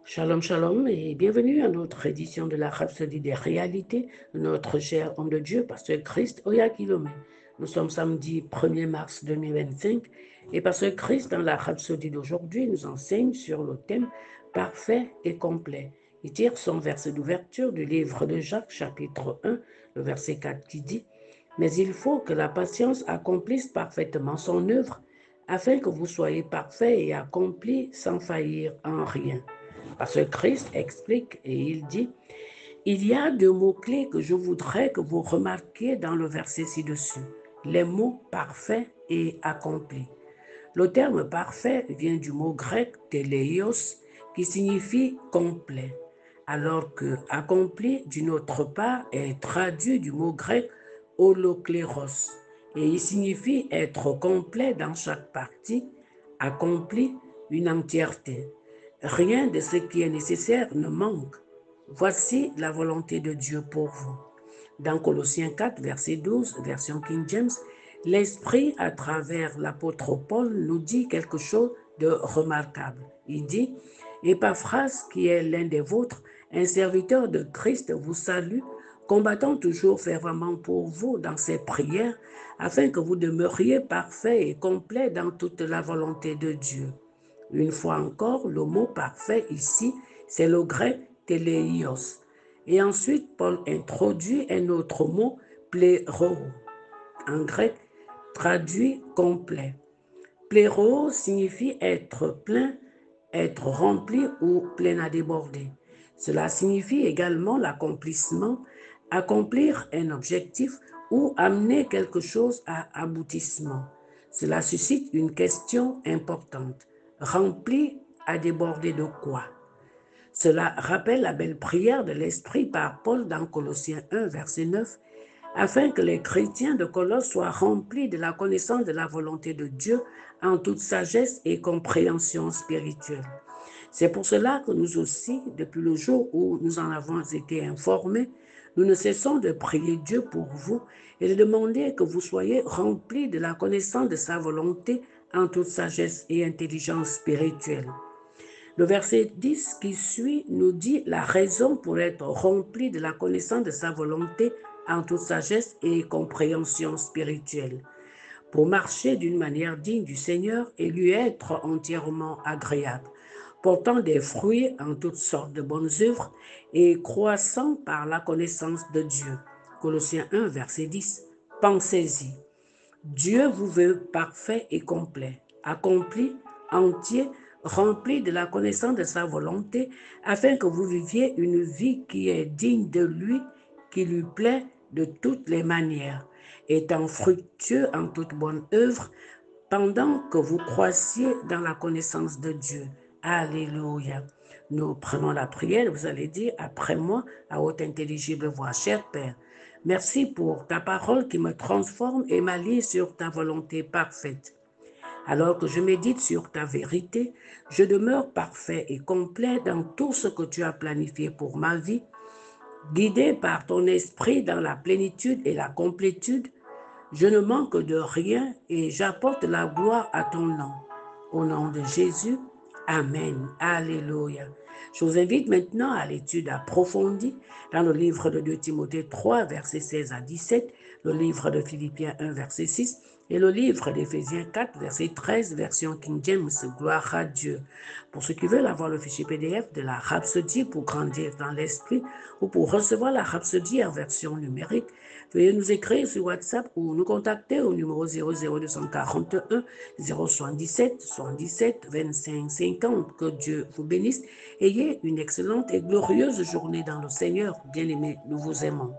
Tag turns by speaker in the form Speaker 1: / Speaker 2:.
Speaker 1: Shalom, shalom et bienvenue à notre édition de la Rhapsodie des réalités, notre cher homme de Dieu, Pasteur Christ Oyakilome. Nous sommes samedi 1er mars 2025 et Pasteur Christ, dans la Rhapsodie d'aujourd'hui, nous enseigne sur le thème parfait et complet. Il tire son verset d'ouverture du livre de Jacques, chapitre 1, le verset 4 qui dit « Mais il faut que la patience accomplisse parfaitement son œuvre, afin que vous soyez parfaits et accomplis sans faillir en rien. » Parce que Christ explique et il dit, il y a deux mots-clés que je voudrais que vous remarquiez dans le verset ci-dessus. Les mots parfait et accompli. Le terme parfait vient du mot grec teleios qui signifie complet, alors que accompli d'une autre part est traduit du mot grec holokléros et il signifie être complet dans chaque partie, accompli une entièreté. Rien de ce qui est nécessaire ne manque. Voici la volonté de Dieu pour vous. Dans Colossiens 4, verset 12, version King James, l'Esprit, à travers l'apôtre Paul, nous dit quelque chose de remarquable. Il dit, Épaphras, qui est l'un des vôtres, un serviteur de Christ, vous salue, combattant toujours fervemment pour vous dans ses prières, afin que vous demeuriez parfaits et complets dans toute la volonté de Dieu. Une fois encore, le mot parfait ici, c'est le grec teleios. Et ensuite, Paul introduit un autre mot, pléro, en grec, traduit complet. Pléro signifie être plein, être rempli ou plein à déborder. Cela signifie également l'accomplissement, accomplir un objectif ou amener quelque chose à aboutissement. Cela suscite une question importante. Rempli à déborder de quoi? Cela rappelle la belle prière de l'Esprit par Paul dans Colossiens 1, verset 9, afin que les chrétiens de Colosse soient remplis de la connaissance de la volonté de Dieu en toute sagesse et compréhension spirituelle. C'est pour cela que nous aussi, depuis le jour où nous en avons été informés, nous ne cessons de prier Dieu pour vous et de demander que vous soyez remplis de la connaissance de sa volonté en toute sagesse et intelligence spirituelle. Le verset 10 qui suit nous dit la raison pour être rempli de la connaissance de sa volonté en toute sagesse et compréhension spirituelle, pour marcher d'une manière digne du Seigneur et lui être entièrement agréable, portant des fruits en toutes sortes de bonnes œuvres et croissant par la connaissance de Dieu. Colossiens 1, verset 10. Pensez-y. Dieu vous veut parfait et complet, accompli, entier, rempli de la connaissance de sa volonté, afin que vous viviez une vie qui est digne de lui, qui lui plaît de toutes les manières, étant fructueux en toute bonne œuvre, pendant que vous croissiez dans la connaissance de Dieu. Alléluia. Nous prenons la prière, vous allez dire après moi, à haute intelligible voix, cher Père, merci pour ta parole qui me transforme et m'allie sur ta volonté parfaite. Alors que je médite sur ta vérité, je demeure parfait et complet dans tout ce que tu as planifié pour ma vie, guidé par ton esprit dans la plénitude et la complétude. Je ne manque de rien et j'apporte la gloire à ton nom. Au nom de Jésus, Amen. Alléluia. Je vous invite maintenant à l'étude approfondie dans le livre de 2 Timothée 3, versets 16 à 17, le livre de Philippiens 1, verset 6 et le livre d'Éphésiens 4, verset 13, version King James, gloire à Dieu. Pour ceux qui veulent avoir le fichier PDF de la Rhapsodie pour grandir dans l'esprit ou pour recevoir la Rhapsodie en version numérique, veuillez nous écrire sur WhatsApp ou nous contacter au numéro 00241 077 77 25 50. Que Dieu vous bénisse. Ayez une excellente et glorieuse journée dans le Seigneur. Bien-aimés, nous vous aimons.